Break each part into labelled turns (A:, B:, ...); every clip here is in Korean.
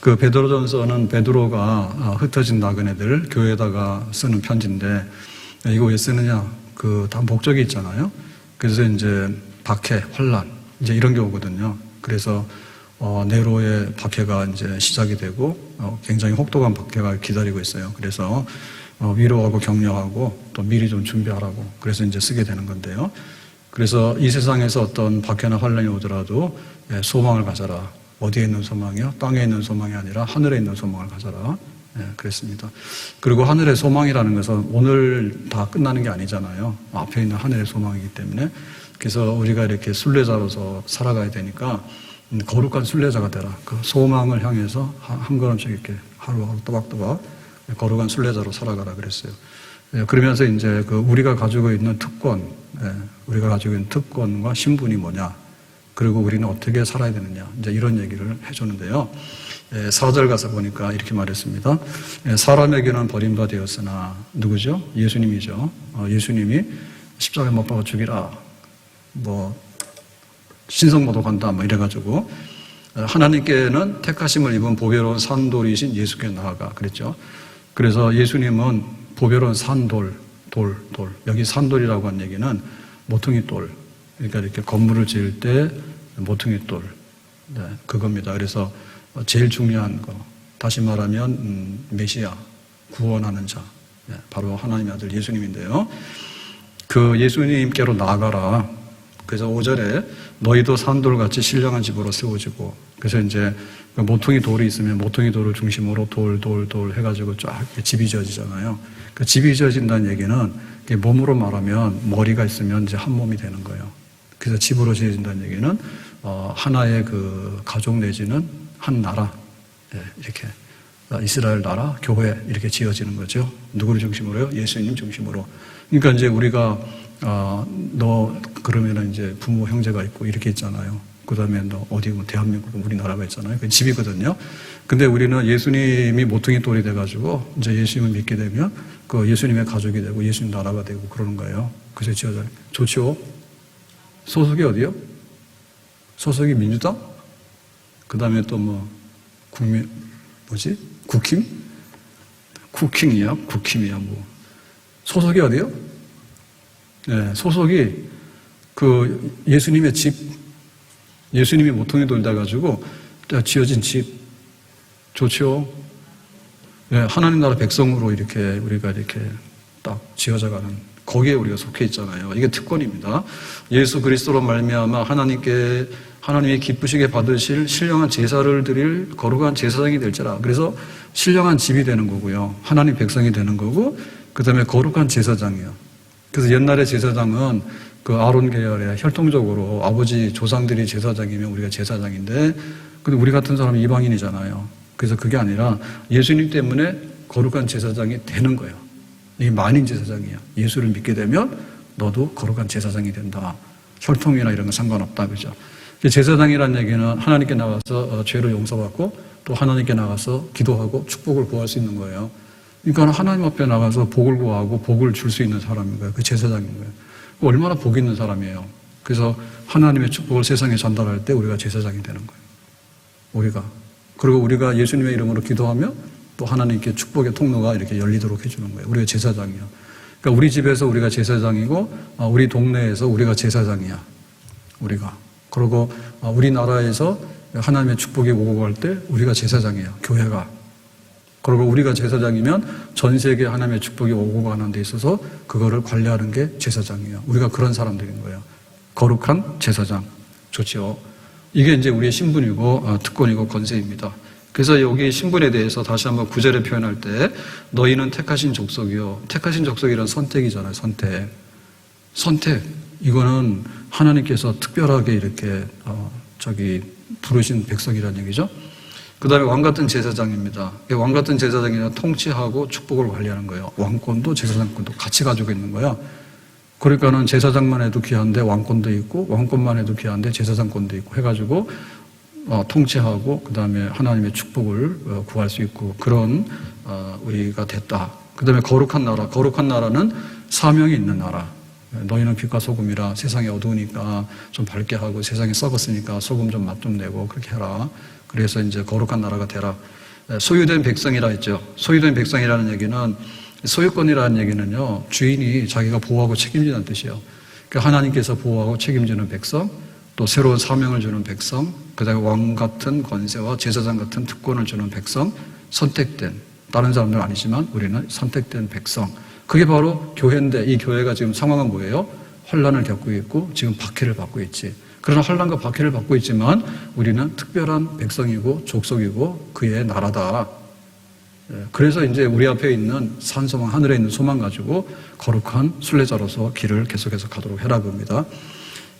A: 그 베드로전서는 베드로가 흩어진 나그네들 교회에다가 쓰는 편지인데, 이거 왜 쓰느냐? 다 목적이 있잖아요. 그래서 이제 박해, 혼란, 이제 이런 게 오거든요. 그래서 네로의 박해가 이제 시작이 되고 굉장히 혹독한 박해가 기다리고 있어요. 그래서 위로하고 격려하고 또 미리 좀 준비하라고 그래서 이제 쓰게 되는 건데요. 그래서 이 세상에서 어떤 박해나 환란이 오더라도 소망을 가져라. 어디에 있는 소망이요? 땅에 있는 소망이 아니라 하늘에 있는 소망을 가져라. 그랬습니다. 그리고 하늘의 소망이라는 것은 오늘 다 끝나는 게 아니잖아요. 앞에 있는 하늘의 소망이기 때문에. 그래서 우리가 이렇게 순례자로서 살아가야 되니까 거룩한 순례자가 되라. 그 소망을 향해서 한 걸음씩 이렇게 하루하루 또박또박 거룩한 순례자로 살아가라 그랬어요. 그러면서 이제 우리가 가지고 있는 특권, 우리가 가지고 있는 특권과 신분이 뭐냐, 그리고 우리는 어떻게 살아야 되느냐, 이제 이런 얘기를 해주는데요. 4절 가서 보니까 이렇게 말했습니다. 사람에게는 버림받았으나 누구죠? 예수님이죠. 예수님이 십자가에 못 박아 죽이라, 신성모독한다, 이래가지고 하나님께는 택하심을 입은 보배로운 산돌이신 예수께 나아가 그랬죠. 그래서 예수님은 보배로운 산돌, 돌. 여기 산돌이라고 한 얘기는 모퉁이 돌. 그러니까 이렇게 건물을 지을 때 모퉁이 돌. 그겁니다. 그래서 제일 중요한 거. 다시 말하면 메시아, 구원하는 자. 바로 하나님의 아들 예수님인데요. 그 예수님께로 나아가라. 그래서 5절에 너희도 산돌같이 신령한 집으로 세워지고, 그래서 이제 모퉁이 돌이 있으면 모퉁이 돌을 중심으로 돌 해가지고 쫙 집이 지어지잖아요. 그 집이 지어진다는 얘기는 몸으로 말하면 머리가 있으면 이제 한 몸이 되는 거예요. 그래서 집으로 지어진다는 얘기는 하나의 그 가족 내지는 한 나라, 이렇게 이스라엘 나라, 교회 이렇게 지어지는 거죠. 누구를 중심으로요? 예수님 중심으로. 그러니까 이제 우리가 그러면은 이제 부모 형제가 있고 이렇게 있잖아요. 그 다음에 어디 대한민국 우리나라가 있잖아요. 그 집이거든요. 근데 우리는 예수님이 모퉁이 돌이 돼가지고 이제 예수님을 믿게 되면 그 예수님의 가족이 되고 예수님 나라가 되고 그러는 거예요. 그래서 지어져요. 좋죠. 소속이 어디요? 소속이 민주당? 그 다음에 또 국힘? 국힘이야. 소속이 어디요? 네, 소속이 예수님의 집, 예수님이 모퉁이 돌 돼가지고 지어진 집. 좋죠? 네, 하나님 나라 백성으로 우리가 이렇게 딱 지어져 가는, 거기에 우리가 속해 있잖아요. 이게 특권입니다. 예수 그리스도로 말미암아 하나님이 기쁘시게 받으실 신령한 제사를 드릴 거룩한 제사장이 될지라. 그래서 신령한 집이 되는 거고요. 하나님 백성이 되는 거고, 그 다음에 거룩한 제사장이요. 그래서 옛날에 제사장은 아론 계열에 혈통적으로 아버지 조상들이 제사장이면 우리가 제사장인데, 근데 우리 같은 사람은 이방인이잖아요. 그래서 그게 아니라 예수님 때문에 거룩한 제사장이 되는 거예요. 이게 만인 제사장이에요. 예수를 믿게 되면 너도 거룩한 제사장이 된다. 혈통이나 이런 건 상관없다. 그죠? 제사장이라는 얘기는 하나님께 나가서 죄를 용서받고 또 하나님께 나가서 기도하고 축복을 구할 수 있는 거예요. 그러니까 하나님 앞에 나가서 복을 구하고 복을 줄 수 있는 사람인 거예요. 그 제사장인 거예요. 얼마나 복 있는 사람이에요. 그래서 하나님의 축복을 세상에 전달할 때 우리가 제사장이 되는 거예요. 그리고 우리가 예수님의 이름으로 기도하면 또 하나님께 축복의 통로가 이렇게 열리도록 해주는 거예요. 우리가 제사장이요. 그러니까 우리 집에서 우리가 제사장이고, 우리 동네에서 우리가 제사장이야. 그리고 우리나라에서 하나님의 축복이 오고 갈 때 우리가 제사장이에요. 교회가. 그리고 우리가 제사장이면 전 세계에 하나님의 축복이 오고 가는 데 있어서 그거를 관리하는 게 제사장이에요. 우리가 그런 사람들인 거예요. 거룩한 제사장. 좋죠. 이게 이제 우리의 신분이고 특권이고 권세입니다. 그래서 여기 신분에 대해서 다시 한번 9절에 표현할 때 너희는 택하신 족속이요. 택하신 족속이란 선택이잖아요. 선택. 이거는 하나님께서 특별하게 이렇게 부르신 백성이라는 얘기죠. 그 다음에 왕같은 제사장입니다. 왕같은 제사장이란 통치하고 축복을 관리하는 거예요. 왕권도 제사장권도 같이 가지고 있는 거야. 그러니까는 제사장만 해도 귀한데 왕권도 있고, 왕권만 해도 귀한데 제사장권도 있고 해가지고 통치하고 그 다음에 하나님의 축복을 구할 수 있고 그런 우리가 됐다. 그 다음에 거룩한 나라. 거룩한 나라는 사명이 있는 나라. 너희는 빛과 소금이라 세상이 어두우니까 좀 밝게 하고 세상이 썩었으니까 소금 좀 맛 좀 내고 그렇게 해라. 그래서 이제 거룩한 나라가 되라. 소유된 백성이라 했죠. 소유된 백성이라는 얘기는 소유권이라는 얘기는요, 주인이 자기가 보호하고 책임지는 뜻이에요. 그러니까 하나님께서 보호하고 책임지는 백성, 또 새로운 사명을 주는 백성, 그다음에 왕 같은 권세와 제사장 같은 특권을 주는 백성, 선택된, 다른 사람들은 아니지만 우리는 선택된 백성. 그게 바로 교회인데 이 교회가 지금 상황은 뭐예요? 환난을 겪고 있고 지금 박해를 받고 있지. 그러나 환난과 박해를 받고 있지만 우리는 특별한 백성이고 족속이고 그의 나라다. 그래서 이제 우리 앞에 있는 산소망, 하늘에 있는 소망 가지고 거룩한 순례자로서 길을 계속해서 가도록 해라 그럽니다.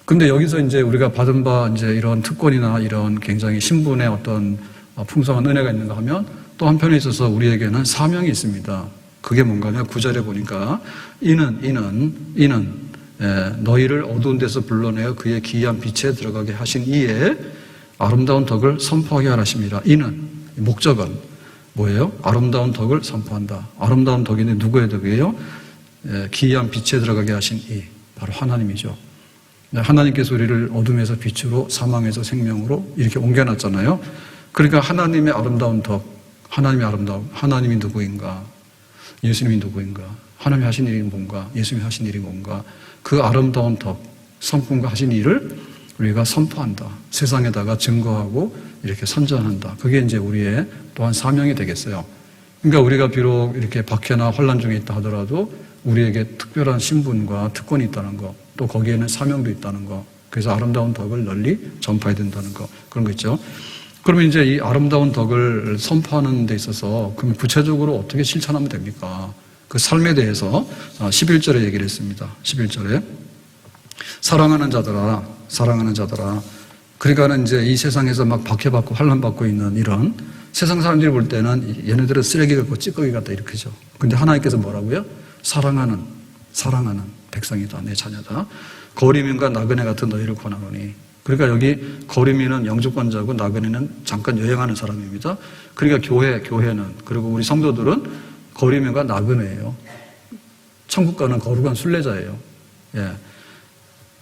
A: 근데 여기서 이제 우리가 받은 바 이제 이런 특권이나 이런 굉장히 신분의 어떤 풍성한 은혜가 있는가 하면 또 한편에 있어서 우리에게는 사명이 있습니다. 그게 뭔가 하면 9절에 보니까 이는 너희를 어두운 데서 불러내어 그의 기이한 빛에 들어가게 하신 이에 아름다운 덕을 선포하게 하라십니다. 이는 목적은 뭐예요? 아름다운 덕을 선포한다. 아름다운 덕인데 누구의 덕이에요? 기이한 빛에 들어가게 하신 이 바로 하나님이죠. 하나님께서 우리를 어둠에서 빛으로 사망에서 생명으로 이렇게 옮겨놨잖아요. 그러니까 하나님의 아름다운 덕, 하나님의 아름다움, 하나님이 누구인가? 예수님이 누구인가? 하나님이 하신 일이 뭔가? 예수님이 하신 일이 뭔가? 그 아름다운 덕, 성품과 하신 일을 우리가 선포한다. 세상에다가 증거하고 이렇게 선전한다. 그게 이제 우리의 또한 사명이 되겠어요. 그러니까 우리가 비록 이렇게 박해나 환난 중에 있다 하더라도 우리에게 특별한 신분과 특권이 있다는 거, 또 거기에는 사명도 있다는 거, 그래서 아름다운 덕을 널리 전파해야 된다는 거, 그런 거 있죠. 그러면 이제 이 아름다운 덕을 선포하는 데 있어서 그럼 구체적으로 어떻게 실천하면 됩니까? 그 삶에 대해서 11절에 얘기를 했습니다. 11절에 사랑하는 자들아 그러니까는 이제 이 세상에서 막 박해받고 환난받고 있는 이런 세상 사람들이 볼 때는 얘네들은 쓰레기 같고 찌꺼기 같다 이렇게죠. 근데 하나님께서 뭐라고요? 사랑하는 백성이다. 내 자녀다. 거리민과 나그네 같은 너희를 권하노니. 그러니까 여기 거리민은 영주권자고 나그네는 잠깐 여행하는 사람입니다. 그러니까 교회는 그리고 우리 성도들은 거리민과 나그네예요. 천국 가는 거룩한 순례자예요. 예.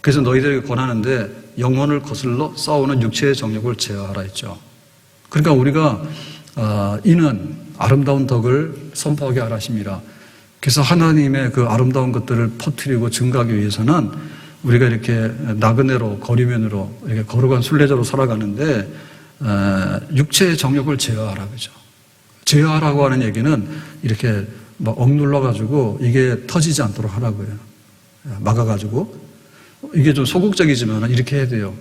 A: 그래서 너희들에게 권하는데 영혼을 거슬러 싸우는 육체의 정욕을 제어하라 했죠. 그러니까 우리가 이는 아름다운 덕을 선포하게 하라십니다. 그래서 하나님의 그 아름다운 것들을 퍼뜨리고 증가하기 위해서는 우리가 이렇게 나그네로 거리면으로 이렇게 거룩한 순례자로 살아가는데 육체의 정욕을 제어하라 그죠. 제어하라고 하는 얘기는 이렇게 막 억눌러 가지고 이게 터지지 않도록 하라고요. 막아 가지고 이게 좀 소극적이지만 이렇게 해야 돼요.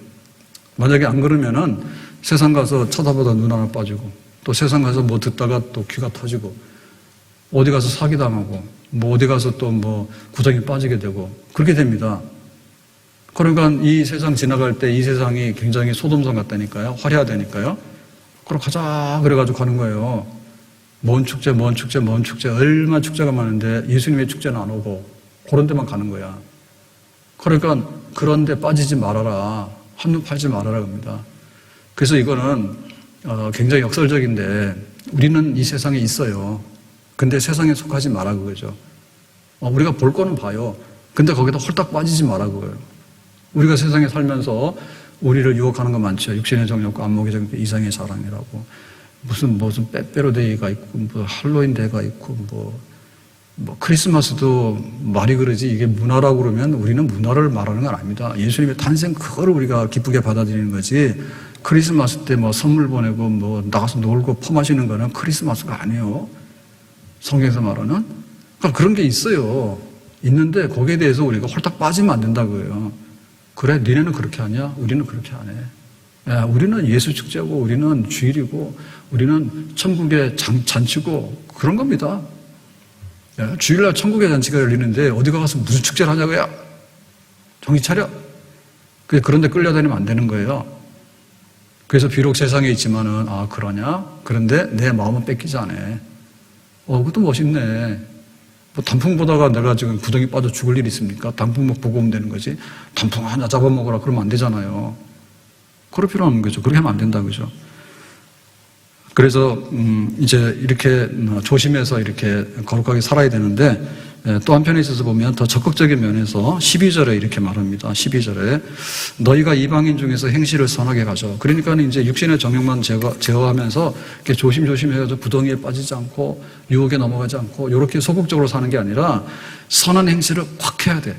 A: 만약에 안 그러면은 세상 가서 쳐다보다 눈 하나 빠지고 또 세상 가서 뭐 듣다가 또 귀가 터지고 어디 가서 사기당하고 뭐 어디 가서 또 뭐 구덩이 빠지게 되고 그렇게 됩니다. 그러니까 이 세상 지나갈 때 이 세상이 굉장히 소돔성 같다니까요. 화려하다니까요. 그럼 가자 그래가지고 가는 거예요. 먼 축제 얼마나 축제가 많은데 예수님의 축제는 안 오고 그런 데만 가는 거야. 그러니까 그런 데 빠지지 말아라. 한눈 팔지 말아라 겁니다. 그래서 이거는 굉장히 역설적인데 우리는 이 세상에 있어요. 근데 세상에 속하지 말아 그거죠. 우리가 볼 거는 봐요. 근데 거기다 홀딱 빠지지 말아 그거예요. 우리가 세상에 살면서 우리를 유혹하는 거 많죠. 육신의 정욕과 안목의 정욕, 이상의 사랑이라고. 무슨 빼빼로데이가 있고, 뭐 할로윈데이가 있고, 뭐 크리스마스도 말이 그러지 이게 문화라고 그러면 우리는 문화를 말하는 건 아닙니다. 예수님의 탄생 그거를 우리가 기쁘게 받아들이는 거지. 크리스마스 때 뭐 선물 보내고 뭐 나가서 놀고 퍼마시는 거는 크리스마스가 아니에요. 성경에서 말하는. 그러니까 그런 게 있어요. 있는데 거기에 대해서 우리가 홀딱 빠지면 안 된다고요. 그래, 니네는 그렇게 하냐? 우리는 그렇게 안 해. 야, 우리는 예수 축제고, 우리는 주일이고, 우리는 천국의 잔치고, 그런 겁니다. 야, 주일날 천국의 잔치가 열리는데, 어디가 가서 무슨 축제를 하냐고요? 정신 차려. 그런데 끌려다니면 안 되는 거예요. 그래서 비록 세상에 있지만은, 그러냐? 그런데 내 마음은 뺏기지 않아. 그것도 멋있네. 뭐 단풍 보다가 내가 지금 구덩이 빠져 죽을 일이 있습니까? 단풍 보고 오면 되는 거지. 단풍 하나 잡아먹으라 그러면 안 되잖아요. 그럴 필요 없는 거죠. 그렇게 하면 안 된다 그죠. 그래서 이제 이렇게 조심해서 이렇게 거룩하게 살아야 되는데 또 한편에 있어서 보면 더 적극적인 면에서 12절에 이렇게 말합니다. 12절에 너희가 이방인 중에서 행실을 선하게 가져. 그러니까 이제 육신의 정욕만 제어하면서 이렇게 조심조심 해가지고 부덩이에 빠지지 않고 유혹에 넘어가지 않고 이렇게 소극적으로 사는 게 아니라 선한 행실을 확 해야 돼.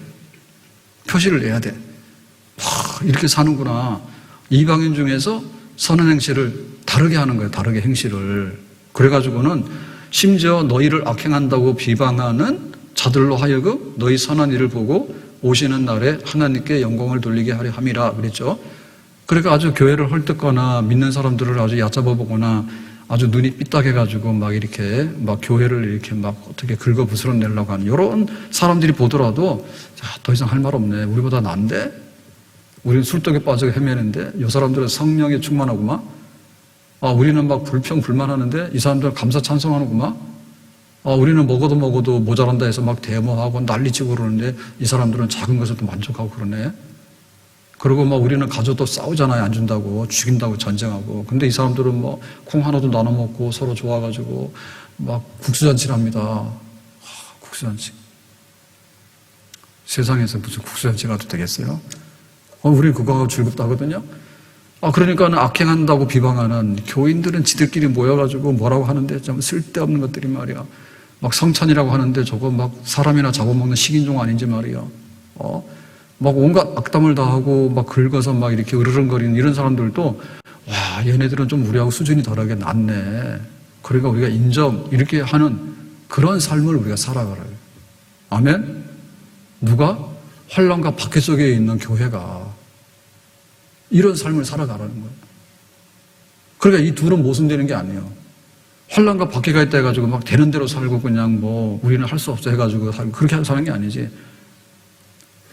A: 표시를 내야 돼. 와, 이렇게 사는구나. 이방인 중에서 선한 행실을 다르게 하는 거예요. 다르게 행실을. 그래가지고는 심지어 너희를 악행한다고 비방하는 자들로 하여금 너희 선한 일을 보고 오시는 날에 하나님께 영광을 돌리게 하려 함이라 그랬죠. 그러니까 아주 교회를 헐뜯거나 믿는 사람들을 아주 얕잡아 보거나 아주 눈이 삐딱해가지고 막 이렇게 막 교회를 이렇게 막 어떻게 긁어 부스러내려고 하는 이런 사람들이 보더라도 더 이상 할 말 없네. 우리보다 나은데? 우리는 술독에 빠져 헤매는데 이 사람들은 성령에 충만하구만. 우리는 막 불평불만하는데 이 사람들은 감사 찬송하는구만. 우리는 먹어도 모자란다 해서 막 데모하고 난리치고 그러는데 이 사람들은 작은 것에도 만족하고 그러네. 그리고 막 우리는 가져도 싸우잖아요. 안 준다고, 죽인다고 전쟁하고. 근데 이 사람들은 뭐 콩 하나도 나눠 먹고 서로 좋아가지고 막 국수잔치를 합니다. 국수잔치. 세상에서 무슨 국수잔치가 도 되겠어요? 우리는 그거하고 즐겁다 하거든요. 그러니까 악행한다고 비방하는 교인들은 지들끼리 모여가지고 뭐라고 하는데 좀 쓸데없는 것들이 말이야. 막 성찬이라고 하는데 저거 막 사람이나 잡아먹는 식인종 아닌지 말이야. 막 온갖 악담을 다 하고 막 긁어서 막 이렇게 으르렁거리는 이런 사람들도 와, 얘네들은 좀 우리하고 수준이 덜하게 낮네. 그러니까 우리가 이렇게 하는 그런 삶을 우리가 살아가라요. 아멘? 누가? 환란과 박해 속에 있는 교회가 이런 삶을 살아가라는 거예요. 그러니까 이 둘은 모순되는 게 아니에요. 환란과 박해가 있다 해가지고 막 되는 대로 살고 그냥 뭐 우리는 할 수 없어 해가지고 살고 그렇게 사는 게 아니지.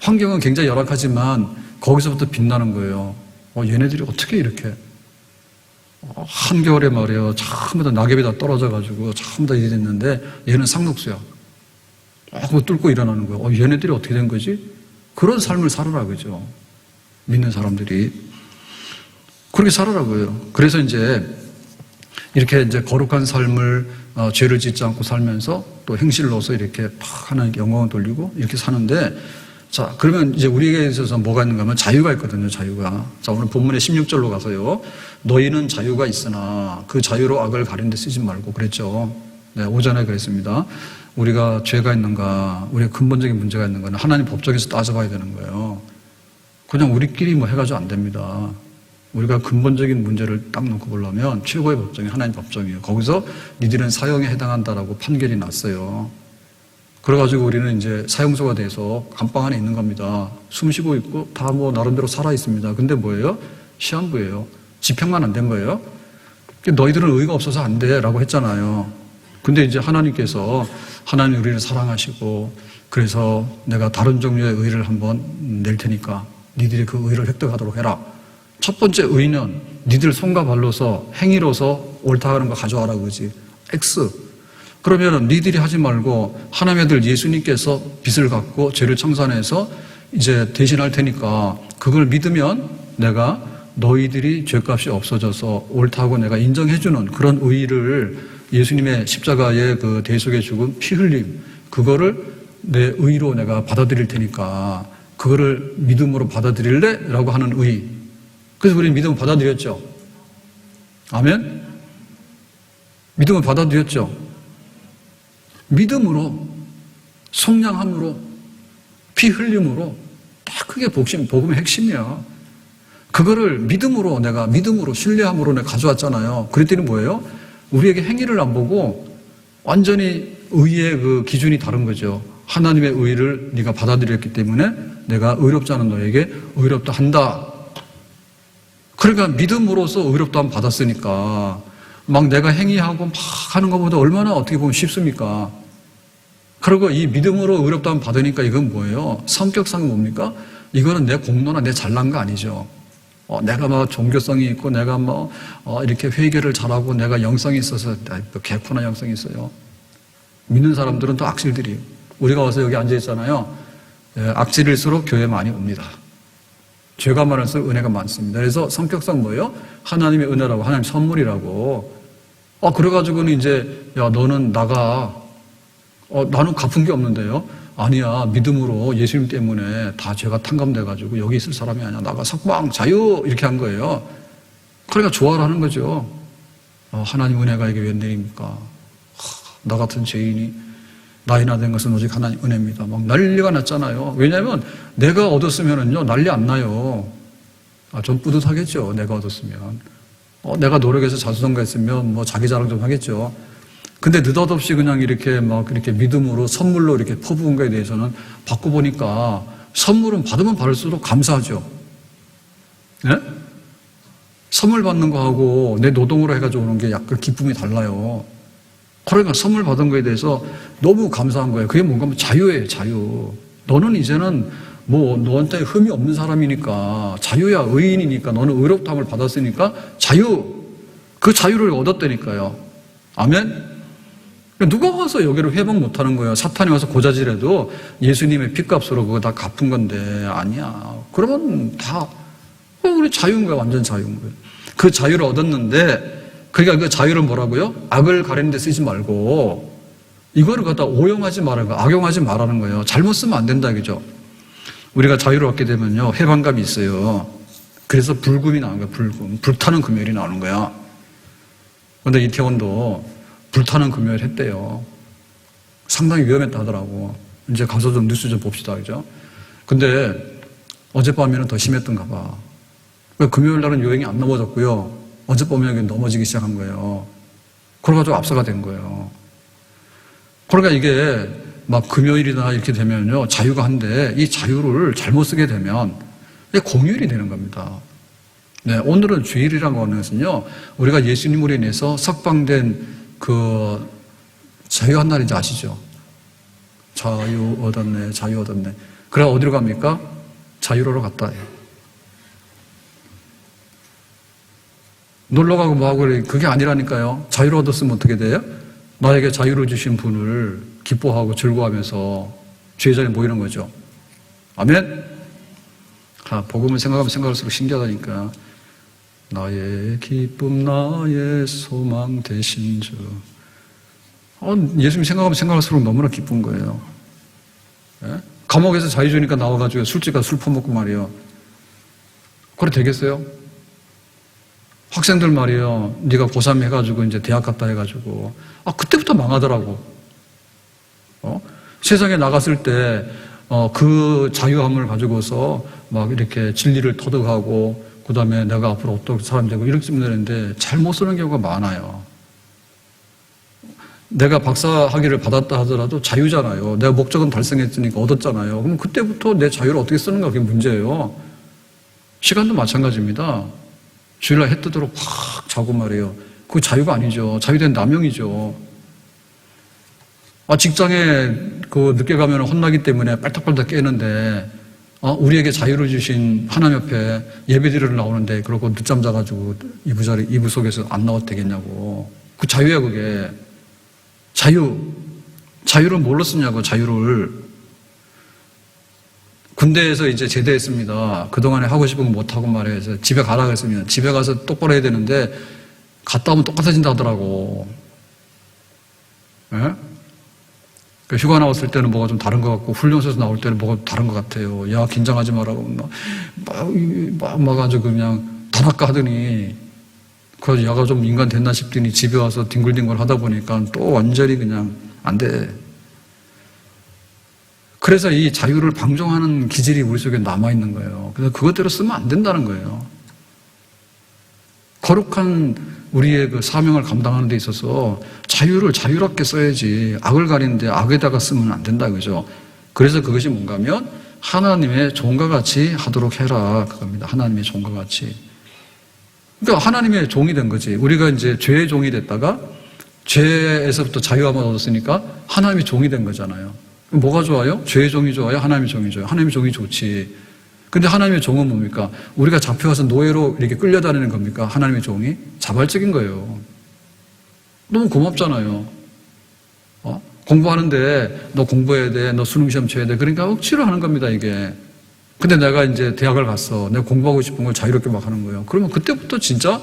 A: 환경은 굉장히 열악하지만 거기서부터 빛나는 거예요. 얘네들이 어떻게 이렇게 한겨울에 말이에요. 전부 다 낙엽이 다 떨어져가지고 전부 다 이랬는데 얘는 상록수야. 그거 뚫고 일어나는 거예요. 얘네들이 어떻게 된 거지? 그런 삶을 살아라 그죠. 믿는 사람들이 그렇게 살아라고요. 그래서 이제 이렇게 이제 거룩한 삶을 죄를 짓지 않고 살면서 또 행실로서 이렇게 하나님께 영광을 돌리고 이렇게 사는데 자 그러면 이제 우리에게 있어서 뭐가 있는가 하면 자유가 있거든요. 자유가. 자 오늘 본문의 16절로 가서요. 너희는 자유가 있으나 그 자유로 악을 가리는 데 쓰지 말고 그랬죠. 네, 오전에 그랬습니다. 우리가 죄가 있는가 우리가 근본적인 문제가 있는가 하나님 법정에서 따져봐야 되는 거예요. 그냥 우리끼리 뭐 해가지고 안 됩니다. 우리가 근본적인 문제를 딱 놓고 보려면 최고의 법정이 하나님 법정이에요. 거기서 니들은 사형에 해당한다라고 판결이 났어요. 그래가지고 우리는 이제 사형소가 돼서 감방 안에 있는 겁니다. 숨 쉬고 있고 다 뭐 나름대로 살아 있습니다. 근데 뭐예요? 시한부예요. 집행만 안 된 거예요. 너희들은 의가 없어서 안 돼라고 했잖아요. 근데 이제 하나님께서 하나님 우리를 사랑하시고 그래서 내가 다른 종류의 의를 한번 낼 테니까 니들이 그 의를 획득하도록 해라. 첫 번째 의는 니들 손과 발로서 행위로서 옳다 하는 거 가져와라 그러지. X. 그러면 니들이 하지 말고 하나님의 아들 예수님께서 빚을 갚고 죄를 청산해서 이제 대신할 테니까 그걸 믿으면 내가 너희들이 죄값이 없어져서 옳다고 내가 인정해주는 그런 의를 예수님의 십자가의 그 대속의 죽음, 피 흘림 그거를 내 의로 내가 받아들일 테니까 그거를 믿음으로 받아들일래? 라고 하는 의. 그래서 우리는 믿음을 받아들였죠. 아멘? 믿음을 받아들였죠. 믿음으로, 속량함으로, 피 흘림으로 딱 그게 복음의 핵심이야. 그거를 믿음으로, 신뢰함으로 내가 가져왔잖아요. 그랬더니 뭐예요? 우리에게 행위를 안 보고 완전히 의의 그 기준이 다른 거죠. 하나님의 의를 네가 받아들였기 때문에 내가 의롭지 않은 너에게 의롭다 한다. 그러니까 믿음으로써 의롭다함 받았으니까 막 내가 행위하고 막 하는 것보다 얼마나 어떻게 보면 쉽습니까? 그리고 이 믿음으로 의롭다함 받으니까 이건 뭐예요? 성격상은 뭡니까? 이거는 내 공로나 내 잘난 거 아니죠. 내가 막 종교성이 있고 내가 뭐 이렇게 회개를 잘하고 내가 영성이 있어서 개코나 영성이 있어요. 믿는 사람들은 또 악질들이에요. 우리가 와서 여기 앉아 있잖아요. 악질일수록 교회 많이 옵니다. 죄가 많을수록 은혜가 많습니다. 그래서 성격상 뭐예요? 하나님의 은혜라고, 하나님 선물이라고. 그래가지고는 이제, 야, 너는 나가. 나는 갚은 게 없는데요. 아니야, 믿음으로 예수님 때문에 다 죄가 탕감돼가지고 여기 있을 사람이 아니야. 나가 석방, 자유! 이렇게 한 거예요. 그러니까 좋아라는 거죠. 하나님 은혜가 이게 웬일입니까? 나 같은 죄인이 나이나 된 것은 오직 하나님 은혜입니다. 막 난리가 났잖아요. 왜냐하면 내가 얻었으면은요, 난리 안 나요. 좀 뿌듯하겠죠. 내가 얻었으면. 내가 노력해서 자수성가했으면 뭐 자기 자랑 좀 하겠죠. 근데 느닷없이 그냥 이렇게 막 이렇게 믿음으로 선물로 이렇게 퍼부은 거에 대해서는 받고 보니까 선물은 받으면 받을수록 감사하죠. 네? 선물 받는 거하고 내 노동으로 해가지고 오는 게 약간 기쁨이 달라요. 그러니까 선물 받은 거에 대해서 너무 감사한 거예요. 그게 뭔가 하면 자유예요, 자유. 너는 이제는 뭐 너한테 흠이 없는 사람이니까 자유야, 의인이니까 너는 의롭다함을 받았으니까 자유. 그 자유를 얻었다니까요. 아멘? 누가 와서 여기를 회복 못 하는 거예요? 사탄이 와서 고자질해도 예수님의 핏값으로 그거 다 갚은 건데, 아니야. 그러면 다, 우리 자유인 거야, 완전 자유인 거예요. 그 자유를 얻었는데, 그러니까 그 자유를 뭐라고요? 악을 가리는 데 쓰지 말고, 이거를 갖다 오용하지 말라는 거예요. 악용하지 말라는 거예요. 잘못 쓰면 안 된다, 그죠? 우리가 자유를 얻게 되면요, 해방감이 있어요. 그래서 불금이 나오는 거야, 불금. 불타는 금요일이 나오는 거야. 그런데 이태원도 불타는 금요일 했대요. 상당히 위험했다 하더라고. 이제 가서 좀 뉴스 좀 봅시다, 그죠? 근데 어젯밤에는 더 심했던가 봐. 금요일 날은 요행이 안 넘어졌고요. 어젯밤에 여기 넘어지기 시작한 거예요. 그래가지고 압사가 된 거예요. 그러니까 이게 막 금요일이나 이렇게 되면요, 자유가 한데 이 자유를 잘못 쓰게 되면 공휴일이 되는 겁니다. 네, 오늘은 주일이라고 하는 것은요, 우리가 예수님으로 인해서 석방된 그 자유한 날인지 아시죠? 자유 얻었네, 자유 얻었네. 그래 어디로 갑니까? 자유로로 갔다 해요. 놀러 가고 뭐하고 그게 아니라니까요. 자유를 얻었으면 어떻게 돼요? 나에게 자유를 주신 분을 기뻐하고 즐거워하면서 주의 자리에 모이는 거죠. 아멘? 복음을 생각하면 생각할수록 신기하다니까. 나의 기쁨, 나의 소망 되신 주. 예수님 생각하면 생각할수록 너무나 기쁜 거예요. 예? 감옥에서 자유 주니까 나와가지고 술집 가서 술 퍼먹고 말이에요. 그래 되겠어요? 학생들 말이에요. 네가 고3 해가지고 이제 대학 갔다 해가지고 그때부터 망하더라고. 세상에 나갔을 때 그 자유함을 가지고서 막 이렇게 진리를 터득하고 그 다음에 내가 앞으로 어떤 사람이 되고 이렇게 쓰면 되는데 잘못 쓰는 경우가 많아요. 내가 박사 학위를 받았다 하더라도 자유잖아요. 내가 목적은 달성했으니까 얻었잖아요. 그럼 그때부터 내 자유를 어떻게 쓰는가 그게 문제예요. 시간도 마찬가지입니다. 주일날 해 뜨도록 확 자고 말이에요. 그거 자유가 아니죠. 자유된 남용이죠. 직장에 늦게 가면 혼나기 때문에 빨딱빨딱 깨는데 우리에게 자유를 주신 하나님 옆에 예배드리러 나오는데 그러고 늦잠 자가지고 이부 속에서 안 나와도 되겠냐고. 그 자유야 그게. 자유를 뭘로 쓰냐고. 자유를 군대에서 이제 제대했습니다. 그동안에 하고 싶은 거 못하고 말해서 집에 가라고 했으면 집에 가서 똑바로 해야 되는데 갔다 오면 똑같아진다 하더라고. 예? 휴가 나왔을 때는 뭐가 좀 다른 것 같고 훈련소에서 나올 때는 뭐가 다른 것 같아요. 야 긴장하지 말라고 막 아주 그냥 다락가 하더니 그래서 야가 좀 인간 됐나 싶더니 집에 와서 뒹굴뒹굴 하다 보니까 또 완전히 그냥 안 돼. 그래서 이 자유를 방종하는 기질이 우리 속에 남아있는 거예요. 그래서 그것대로 쓰면 안 된다는 거예요. 거룩한 우리의 그 사명을 감당하는 데 있어서 자유를 자유롭게 써야지 악을 가리는데 악에다가 쓰면 안 된다 그죠? 그래서 그것이 뭔가 하면 하나님의 종과 같이 하도록 해라 그겁니다. 하나님의 종과 같이. 그러니까 하나님의 종이 된 거지. 우리가 이제 죄의 종이 됐다가 죄에서부터 자유함을 얻었으니까 하나님의 종이 된 거잖아요. 뭐가 좋아요? 죄의 종이 좋아요? 하나님의 종이 좋아요? 하나님의 종이 좋지. 근데 하나님의 종은 뭡니까? 우리가 잡혀가서 노예로 이렇게 끌려다니는 겁니까? 하나님의 종이? 자발적인 거예요. 너무 고맙잖아요. 공부하는데 너 공부해야 돼, 너 수능시험 쳐야 돼. 그러니까 억지로 하는 겁니다, 이게. 근데 내가 이제 대학을 갔어. 내가 공부하고 싶은 걸 자유롭게 막 하는 거예요. 그러면 그때부터 진짜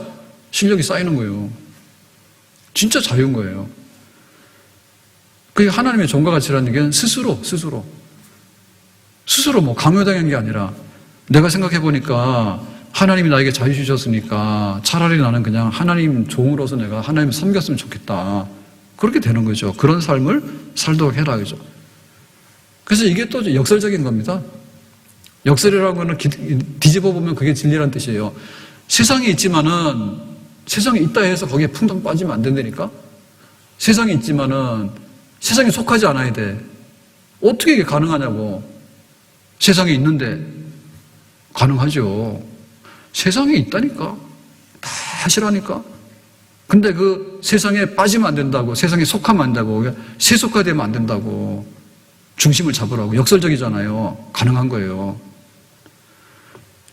A: 실력이 쌓이는 거예요. 진짜 자유인 거예요. 그게 하나님의 종과 같이라는 얘기는 스스로 뭐 강요당한 게 아니라 내가 생각해 보니까 하나님이 나에게 자유 주셨으니까 차라리 나는 그냥 하나님 종으로서 내가 하나님을 섬겼으면 좋겠다. 그렇게 되는 거죠. 그런 삶을 살도록 해라. 그죠? 그래서 이게 또 역설적인 겁니다. 역설이라고 하는 뒤집어 보면 그게 진리란 뜻이에요. 세상에 있지만은 세상에 있다 해서 거기에 풍덩 빠지면 안 된다니까? 세상에 있지만은 세상에 속하지 않아야 돼. 어떻게 이게 가능하냐고. 세상에 있는데 가능하죠. 세상에 있다니까. 다 하시라니까. 근데 그 세상에 빠지면 안 된다고, 세상에 속하면 안 된다고, 세속화되면 안 된다고, 중심을 잡으라고. 역설적이잖아요. 가능한 거예요.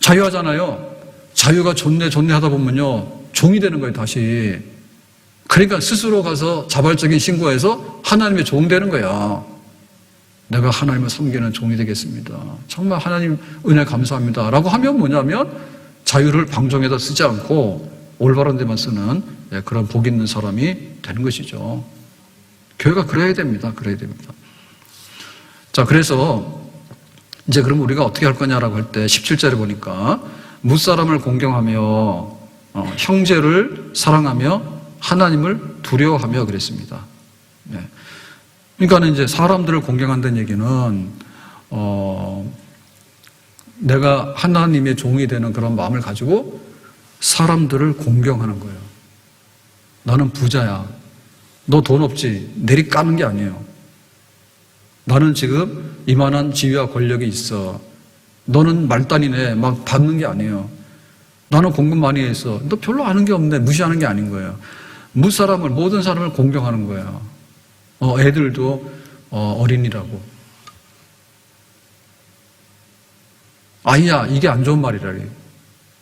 A: 자유하잖아요. 자유가 좋네 하다 보면요, 종이 되는 거예요, 다시. 그러니까 스스로 가서 자발적인 신고해서 하나님의 종 되는 거야. 내가 하나님을 섬기는 종이 되겠습니다. 정말 하나님 은혜 감사합니다. 라고 하면 뭐냐면 자유를 방종에다 쓰지 않고 올바른 데만 쓰는 그런 복 있는 사람이 되는 것이죠. 교회가 그래야 됩니다. 그래야 됩니다. 자, 그래서 이제 그럼 우리가 어떻게 할 거냐라고 할 때 17절에 보니까 무사람을 공경하며 형제를 사랑하며 하나님을 두려워하며 그랬습니다. 네. 그러니까 이제 사람들을 공경한다는 얘기는 내가 하나님의 종이 되는 그런 마음을 가지고 사람들을 공경하는 거예요. 나는 부자야. 너 돈 없지? 내리 까는 게 아니에요. 나는 지금 이만한 지위와 권력이 있어. 너는 말단이네. 막 받는 게 아니에요. 나는 공급 많이 했어. 너 별로 아는 게 없네. 무시하는 게 아닌 거예요. 모든 사람을 공경하는 거예요. 애들도 어린이라고. 아이야, 이게 안 좋은 말이라.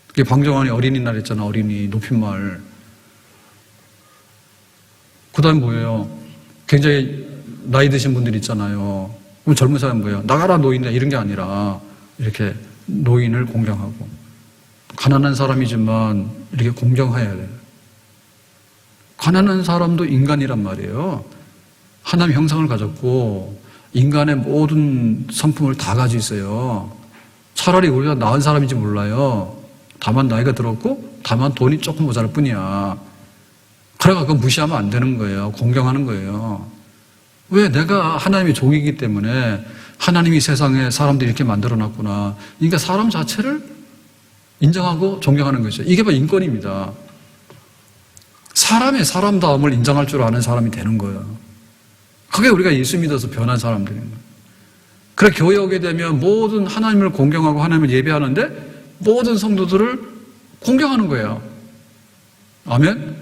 A: 그게 방정환이 어린이날 했잖아. 어린이 높임말. 그 다음에 뭐예요? 굉장히 나이 드신 분들 있잖아요. 그럼 젊은 사람 뭐예요? 나가라 노인이야 이런 게 아니라 이렇게 노인을 공경하고, 가난한 사람이지만 이렇게 공경해야 돼요. 가난한 사람도 인간이란 말이에요. 하나님의 형상을 가졌고 인간의 모든 성품을 다 가지고 있어요. 차라리 우리가 나은 사람인지 몰라요. 다만 나이가 들었고 다만 돈이 조금 모자랄 뿐이야. 그래가 그거 무시하면 안 되는 거예요. 공경하는 거예요. 왜? 내가 하나님의 종이기 때문에 하나님이 세상에 사람들이 이렇게 만들어놨구나. 그러니까 사람 자체를 인정하고 존경하는 거죠. 이게 바로 인권입니다. 사람의 사람다움을 인정할 줄 아는 사람이 되는 거예요. 그게 우리가 예수 믿어서 변한 사람들인 거예요. 그래 교회 오게 되면 모든 하나님을 공경하고 하나님을 예배하는데 모든 성도들을 공경하는 거예요. 아멘?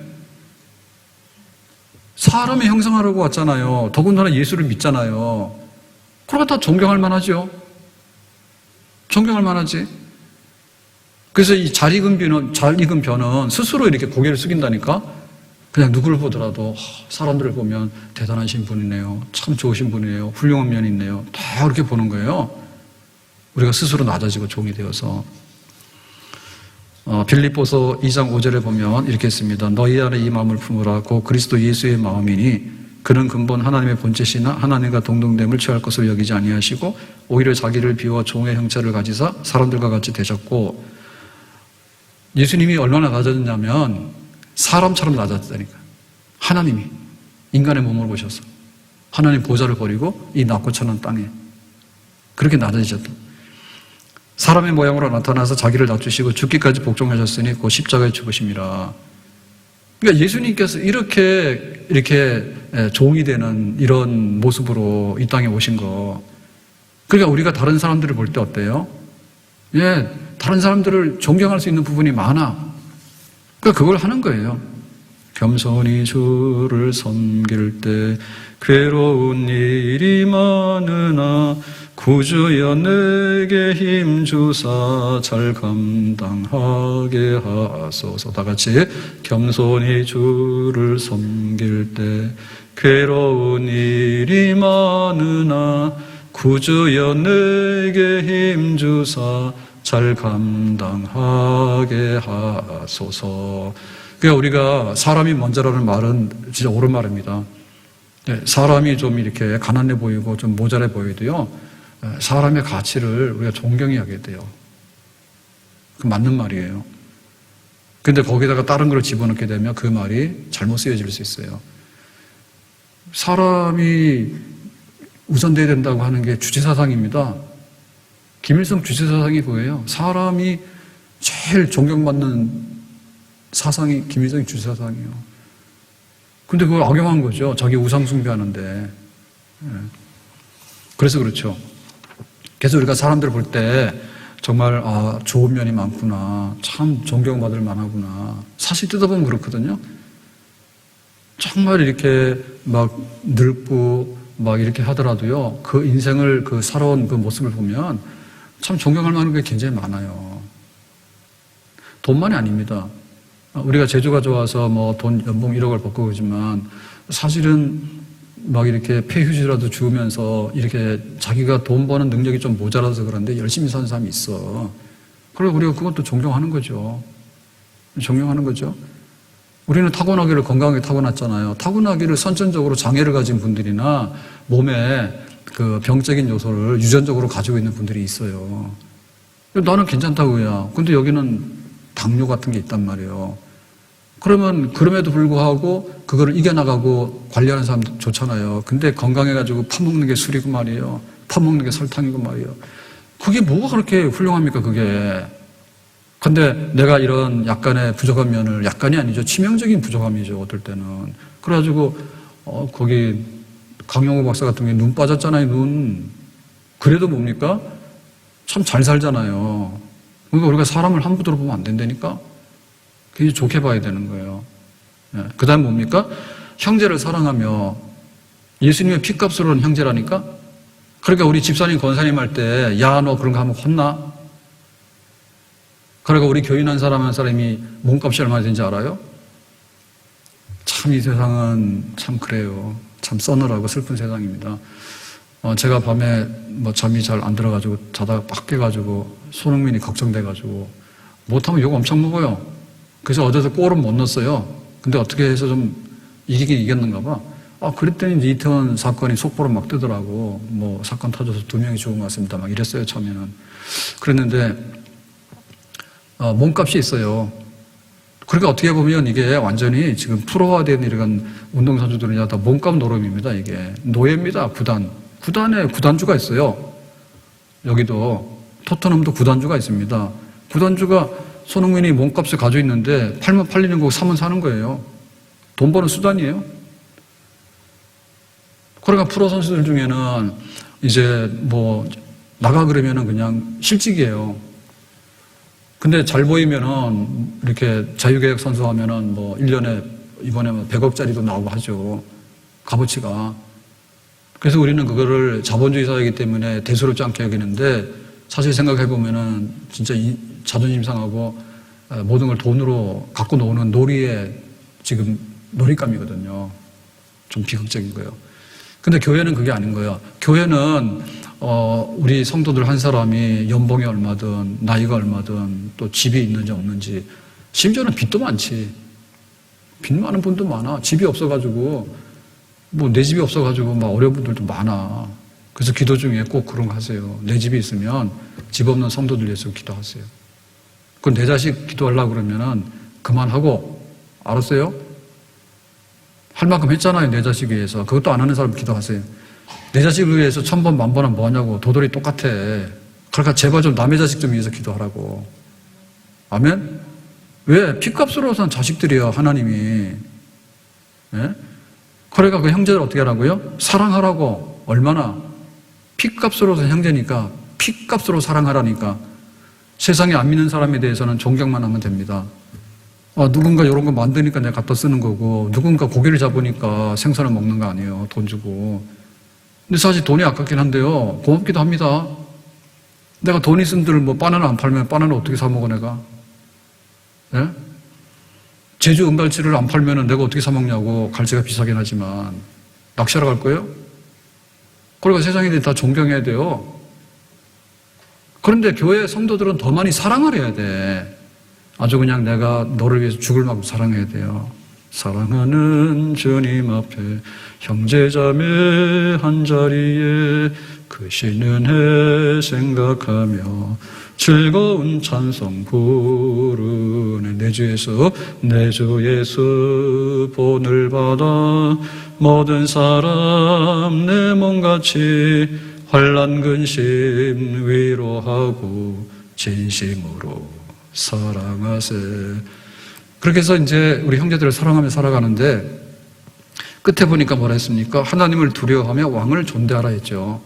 A: 사람의 형상하려고 왔잖아요. 더군다나 예수를 믿잖아요. 그러니까 다 존경할 만하죠. 존경할 만하지. 그래서 이 잘 익은 변은 스스로 이렇게 고개를 숙인다니까. 그냥 누구를 보더라도 사람들을 보면 대단하신 분이네요. 참 좋으신 분이네요. 훌륭한 면이 있네요. 다 그렇게 보는 거예요. 우리가 스스로 낮아지고 종이 되어서. 빌립보서 2장 5절에 보면 이렇게 했습니다. 너희 안에 이 마음을 품으라. 고 그리스도 예수의 마음이니 그는 근본 하나님의 본체시나 하나님과 동등됨을 취할 것을 여기지 아니하시고 오히려 자기를 비워 종의 형체를 가지사 사람들과 같이 되셨고, 예수님이 얼마나 낮아졌냐면 사람처럼 낮아졌다니까. 하나님이 인간의 몸으로 오셔서 하나님 보좌를 버리고 이 낮고 천한 땅에 그렇게 낮아지셨다. 사람의 모양으로 나타나서 자기를 낮추시고 죽기까지 복종하셨으니 곧 십자가에 죽으심이라. 그러니까 예수님께서 이렇게 종이 되는 이런 모습으로 이 땅에 오신 거. 그러니까 우리가 다른 사람들을 볼 때 어때요? 예, 다른 사람들을 존경할 수 있는 부분이 많아. 그러니까 그걸 하는 거예요. 겸손히 주를 섬길 때 괴로운 일이 많으나 구주여 내게 힘주사 잘 감당하게 하소서. 다 같이 겸손히 주를 섬길 때 괴로운 일이 많으나 구주여 내게 힘주사 잘 감당하게 하소서. 그러니까 우리가 사람이 먼저라는 말은 진짜 옳은 말입니다. 네, 사람이 좀 이렇게 가난해 보이고 좀 모자라 보여도요, 사람의 가치를 우리가 존경해야 돼요. 그 맞는 말이에요. 근데 거기다가 다른 걸 집어넣게 되면 그 말이 잘못 쓰여질 수 있어요. 사람이 우선돼야 된다고 하는 게 주체사상입니다. 김일성 주체사상이 그거예요. 사람이 제일 존경받는 사상이 김일성의 주체사상이에요. 근데 그걸 악용한 거죠. 자기 우상 숭배하는데. 그래서 그렇죠. 그래서 우리가 사람들을 볼 때 정말 좋은 면이 많구나, 참 존경받을 만하구나, 사실 뜯어보면 그렇거든요. 정말 이렇게 막 늙고 막 이렇게 하더라도요, 그 인생을 그 살아온 그 모습을 보면 참 존경할 만한 게 굉장히 많아요. 돈만이 아닙니다. 우리가 재주가 좋아서 뭐 돈 연봉 1억을 받고 그러지만 사실은 막 이렇게 폐휴지라도 주면서 이렇게 자기가 돈 버는 능력이 좀 모자라서 그런데 열심히 사는 사람이 있어. 그리고 우리가 그것도 존경하는 거죠. 존경하는 거죠. 우리는 타고나기를 건강하게 타고났잖아요. 타고나기를 선천적으로 장애를 가진 분들이나 몸에 그 병적인 요소를 유전적으로 가지고 있는 분들이 있어요. 나는 괜찮다고요. 근데 여기는 당뇨 같은 게 있단 말이에요. 그러면 그럼에도 불구하고 그거를 이겨나가고 관리하는 사람도 좋잖아요. 근데 건강해가지고 파먹는 게 술이고 말이에요. 파먹는 게 설탕이고 말이에요. 그게 뭐가 그렇게 훌륭합니까, 그게. 근데 내가 이런 약간의 부족한 면을, 약간이 아니죠. 치명적인 부족함이죠, 어떨 때는. 그래가지고, 거기 강영호 박사 같은 게 눈 빠졌잖아요, 눈. 그래도 뭡니까? 참 잘 살잖아요. 그러니까 우리가 사람을 함부로 보면 안 된다니까? 그게 좋게 봐야 되는 거예요. 그 다음 뭡니까? 형제를 사랑하며 예수님의 피값으로 는 형제라니까? 그러니까 우리 집사님, 권사님 할 때, 야, 너 그런 거 하면 혼나? 그러니까 우리 교인 한 사람 한 사람이 몸값이 얼마나 되는지 알아요? 참 이 세상은 참 그래요. 참 서늘하고 슬픈 세상입니다. 제가 밤에 뭐 잠이 잘 안 들어가지고 자다가 빡 깨가지고 손흥민이 걱정돼가지고 못하면 욕 엄청 먹어요. 그래서 어제도 골은 못 넣었어요. 근데 어떻게 해서 좀 이기긴 이겼는가 봐. 그랬더니 이제 이태원 사건이 속보로 막 뜨더라고. 뭐 사건 터져서 2명이 죽은 것 같습니다. 막 이랬어요, 처음에는. 그랬는데 몸값이 있어요. 그러니까 어떻게 보면 이게 완전히 지금 프로화된 이런 운동선수들은 다 몸값 노름입니다, 이게. 노예입니다, 구단. 구단에 구단주가 있어요. 여기도 토트넘도 구단주가 있습니다. 구단주가 손흥민이 몸값을 가지고 있는데 팔면 팔리는 거고 사면 사는 거예요. 돈 버는 수단이에요. 그러니까 프로 선수들 중에는 이제 뭐 나가 그러면은 그냥 실직이에요. 근데 잘 보이면은 이렇게 자유계획 선수 하면은 뭐 1년에 이번에 100억짜리도 나오고 하죠. 값어치가. 그래서 우리는 그거를 자본주의 사회이기 때문에 대수롭지 않게 여기는데 사실 생각해보면은 진짜 자존심 상하고 모든 걸 돈으로 갖고 노는 놀이의 지금 놀잇감이거든요. 좀 비극적인 거예요. 근데 교회는 그게 아닌 거예요. 교회는 우리 성도들 한 사람이 연봉이 얼마든 나이가 얼마든 또 집이 있는지 없는지 심지어는 빚도 많지. 빚 많은 분도 많아. 집이 없어가지고 뭐 내 집이 없어가지고 막 어려운 분들도 많아. 그래서 기도 중에 꼭 그런 거 하세요. 내 집이 있으면 집 없는 성도들 위해서 기도하세요. 그건 내 자식 기도하려고 그러면은 그만하고, 알았어요? 할 만큼 했잖아요, 내 자식 위해서. 그것도 안 하는 사람 기도하세요. 내 자식 위해서 1000번, 10,000번 하면 뭐하냐고. 도돌이 똑같아. 그러니까 제발 좀 남의 자식 좀 위해서 기도하라고. 아멘? 왜? 피값으로 산 자식들이야, 하나님이. 예? 그러니까 그 형제를 어떻게 하라고요? 사랑하라고. 얼마나? 피값으로 산 형제니까 피값으로 사랑하라니까. 세상에 안 믿는 사람에 대해서는 존경만 하면 됩니다. 누군가 이런 거 만드니까 내가 갖다 쓰는 거고, 누군가 고기를 잡으니까 생선을 먹는 거 아니에요. 돈 주고. 근데 사실 돈이 아깝긴 한데요. 고맙기도 합니다. 내가 돈 있음들 뭐 바나나 안 팔면 바나나 어떻게 사 먹어 내가? 예? 제주 은갈치를 안 팔면은 내가 어떻게 사 먹냐고. 갈치가 비싸긴 하지만. 낚시하러 갈 거예요? 그러니까 세상인들이 다 존경해야 돼요. 그런데 교회 성도들은 더 많이 사랑을 해야 돼. 아주 그냥 내가 너를 위해서 죽을 만큼 사랑해야 돼요. 사랑하는 주님 앞에 형제자매 한자리에 그 쉬는 해 생각하며 즐거운 찬송 부르네. 내 주 예수 본을 받아 모든 사람 내 몸같이 환난 근심 위로하고 진심으로 사랑하세. 그렇게 해서 이제 우리 형제들을 사랑하며 살아가는데 끝에 보니까 뭐라 했습니까? 하나님을 두려워하며 왕을 존대하라 했죠.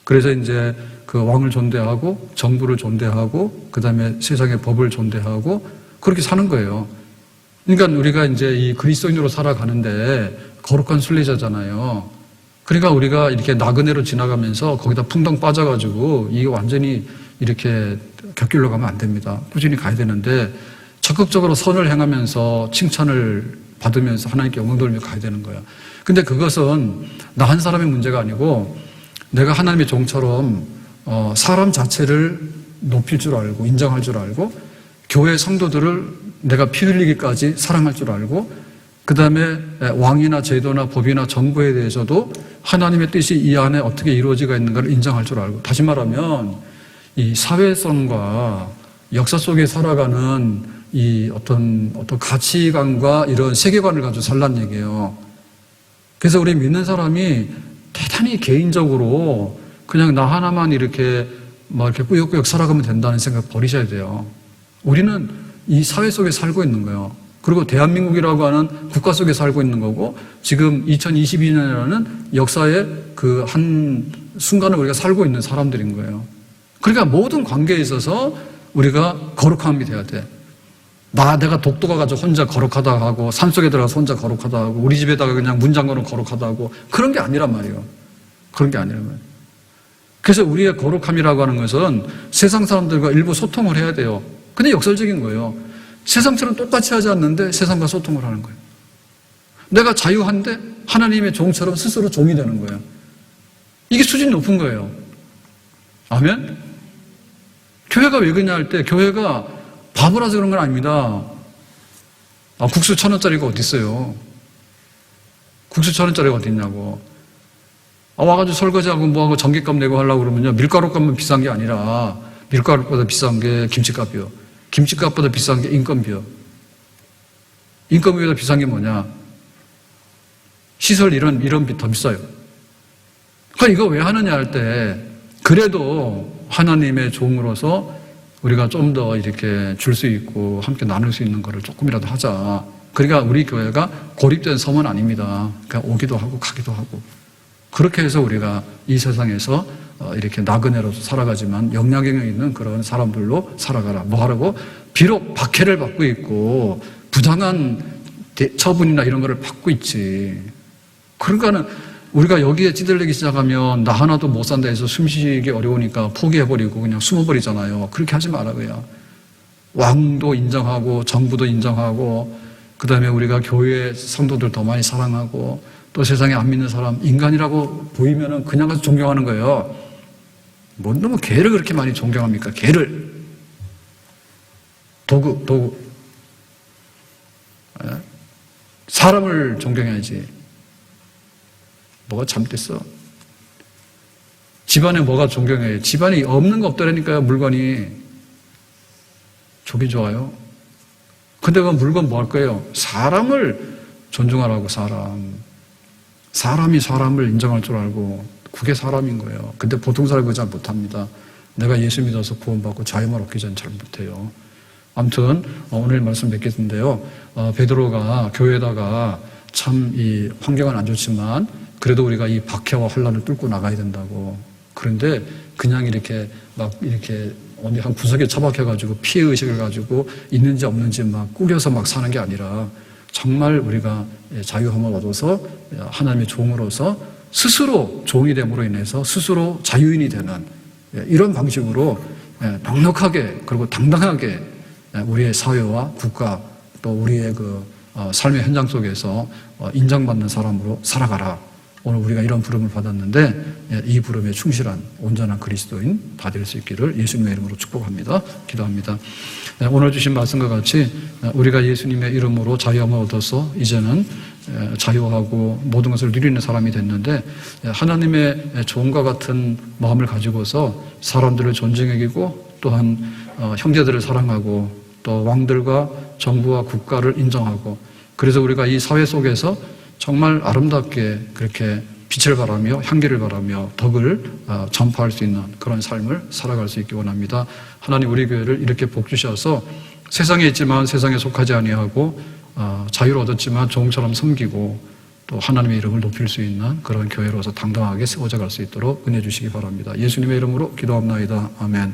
A: 그래서 이제 그 왕을 존대하고 정부를 존대하고 그 다음에 세상의 법을 존대하고 그렇게 사는 거예요. 그러니까 우리가 이제 이 그리스도인으로 살아가는데 거룩한 순례자잖아요. 그러니까 우리가 이렇게 나그네로 지나가면서 거기다 풍덩 빠져가지고 이게 완전히 이렇게 곁길로 가면 안 됩니다. 꾸준히 가야 되는데 적극적으로 선을 행하면서 칭찬을 받으면서 하나님께 영광 돌리며 가야 되는 거예요. 근데 그것은 나 한 사람의 문제가 아니고 내가 하나님의 종처럼 사람 자체를 높일 줄 알고 인정할 줄 알고 교회 성도들을 내가 피 흘리기까지 사랑할 줄 알고 그 다음에 왕이나 제도나 법이나 정부에 대해서도 하나님의 뜻이 이 안에 어떻게 이루어지고 있는가를 인정할 줄 알고, 다시 말하면 이 사회성과 역사 속에 살아가는 이 어떤 가치관과 이런 세계관을 가지고 살란 얘기예요. 그래서 우리 믿는 사람이 대단히 개인적으로 그냥 나 하나만 이렇게 꾸역꾸역 살아가면 된다는 생각 버리셔야 돼요. 우리는 이 사회 속에 살고 있는 거예요. 그리고 대한민국이라고 하는 국가 속에 살고 있는 거고 지금 2022년이라는 역사의 그 한 순간을 우리가 살고 있는 사람들인 거예요. 그러니까 모든 관계에 있어서 우리가 거룩함이 돼야 돼. 내가 독도 가가지고 혼자 거룩하다 하고 산속에 들어가서 혼자 거룩하다 하고 우리 집에다가 그냥 문 잠궈놓고 거룩하다 하고 그런 게 아니란 말이에요. 그런 게 아니란 말이에요. 그래서 우리의 거룩함이라고 하는 것은 세상 사람들과 일부 소통을 해야 돼요. 근데 역설적인 거예요. 세상처럼 똑같이 하지 않는데 세상과 소통을 하는 거예요. 내가 자유한데 하나님의 종처럼 스스로 종이 되는 거예요. 이게 수준이 높은 거예요. 아멘? 교회가 왜 그러냐 할 때 교회가 바보라서 그런 건 아닙니다. 국수 1,000원짜리가 어디 있어요? 국수 1,000원짜리가 어디 있냐고. 와가지고 설거지하고 뭐하고 전기값 내고 하려고 그러면요. 밀가루값만 비싼 게 아니라 밀가루보다 비싼 게 김치값이요. 김치값보다 비싼 게 인건비요. 인건비보다 비싼 게 뭐냐? 시설 이런 비 더 비싸요. 그러니까 이거 왜 하느냐 할 때 그래도 하나님의 종으로서 우리가 좀 더 이렇게 줄 수 있고 함께 나눌 수 있는 거를 조금이라도 하자. 그러니까 우리 교회가 고립된 섬은 아닙니다. 그러니까 오기도 하고 가기도 하고. 그렇게 해서 우리가 이 세상에서 이렇게 나그네로서 살아가지만 영향력이 있는 그런 사람들로 살아가라. 뭐 하라고? 비록 박해를 받고 있고 부당한 처분이나 이런 거를 받고 있지. 그러니까는 우리가 여기에 찌들리기 시작하면 나 하나도 못 산다 해서 숨쉬기 어려우니까 포기해버리고 그냥 숨어버리잖아요. 그렇게 하지 말라고요. 왕도 인정하고 정부도 인정하고 그 다음에 우리가 교회 성도들 더 많이 사랑하고 또 세상에 안 믿는 사람 인간이라고 보이면은 그냥 가서 존경하는 거예요. 뭔 놈의 개를 그렇게 많이 존경합니까? 개를. 도구. 사람을 존경해야지. 뭐가 잘못됐어? 집안에 뭐가 존경해? 집안에 없는 거 없더라니까요, 물건이. 좋긴 좋아요. 근데 그 물건 뭐 할 거예요? 사람을 존중하라고, 사람이 사람을 인정할 줄 알고, 그게 사람인 거예요. 근데 보통 사람은 잘 못합니다. 내가 예수 믿어서 구원받고 자유만 얻기 전에 잘 못해요. 아무튼, 오늘 말씀 뵙겠는데요. 베드로가 교회에다가 참 이 환경은 안 좋지만, 그래도 우리가 이 박해와 환난을 뚫고 나가야 된다고. 그런데 그냥 이렇게 어디 한 구석에 처박혀가지고 피해의식을 가지고 있는지 없는지 막 꾸겨서 막 사는 게 아니라 정말 우리가 자유함을 얻어서 하나님의 종으로서 스스로 종이 됨으로 인해서 스스로 자유인이 되는 이런 방식으로 넉넉하게 그리고 당당하게 우리의 사회와 국가 또 우리의 그 삶의 현장 속에서 인정받는 사람으로 살아가라. 오늘 우리가 이런 부름을 받았는데 이 부름에 충실한 온전한 그리스도인 다 될 수 있기를 예수님의 이름으로 축복합니다. 기도합니다. 오늘 주신 말씀과 같이 우리가 예수님의 이름으로 자유함을 얻어서 이제는 자유하고 모든 것을 누리는 사람이 됐는데 하나님의 종과 같은 마음을 가지고서 사람들을 존중하고 또한 형제들을 사랑하고 또 왕들과 정부와 국가를 인정하고 그래서 우리가 이 사회 속에서 정말 아름답게 그렇게 빛을 발하며 향기를 발하며 덕을 전파할 수 있는 그런 삶을 살아갈 수 있기 원합니다. 하나님 우리 교회를 이렇게 복 주셔서 세상에 있지만 세상에 속하지 아니하고 자유를 얻었지만 종처럼 섬기고 또 하나님의 이름을 높일 수 있는 그런 교회로서 당당하게 세워져 갈 수 있도록 은혜 주시기 바랍니다. 예수님의 이름으로 기도합나이다. 아멘.